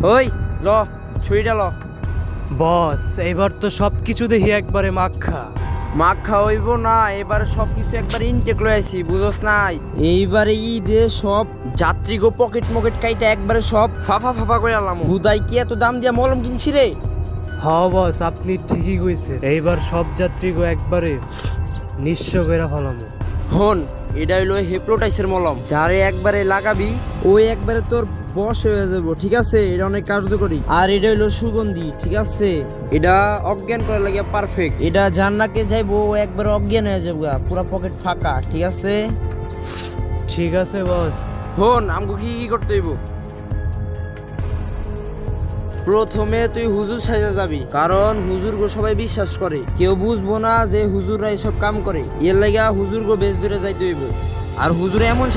ওই ল ছুরিটা ল। বস এইবার তো সবকিছু দেখি একবারে মাখা। মাখা হইব না, এবারে সবকিছু একবার ইনটেক লই আইছি, বুঝোস নাই? এইবারে ঈদে সব যাত্রীগো পকেট মকেট কাইটা একবারে সব ফাফা ফাফা করে আলাম। হুদাই কি এত দাম দিয়া মলম কিনছি রে? হ বস আপনি ঠিকই কইছেন, এইবার সব যাত্রীগো একবারে নিঃস্ব কইরা ফেলামু। হন, এটা হইলো হেপ্লোটাইসের মলম, যারে একবারে লাগাবি ওই একবারে তোর বশ হয়ে যাবো, ঠিক আছে? এটা অনেক কার্যকরী। আর এটা হইলো সুগন্ধি, ঠিক আছে? এটা অজ্ঞান করে লাগিয়া পারফেক্ট। এটা যার নাকে যাইবো ও একবারে অজ্ঞান হয়ে যাবো, পুরা পকেট ফাঁকা, ঠিক আছে? ঠিক আছে বস। হন, আমগো কি কি করতে হইব? প্রথমে তুই হুজুর সাজা যাবি, কারণ হুজুর গো সবাই বিশ্বাস করে, কেউ বুঝবো না যে হুজুররা এসব কাম করে। এর লাগা হুজুর গো বেশ দূরে যাইতে হইব। আর হুজুর এমন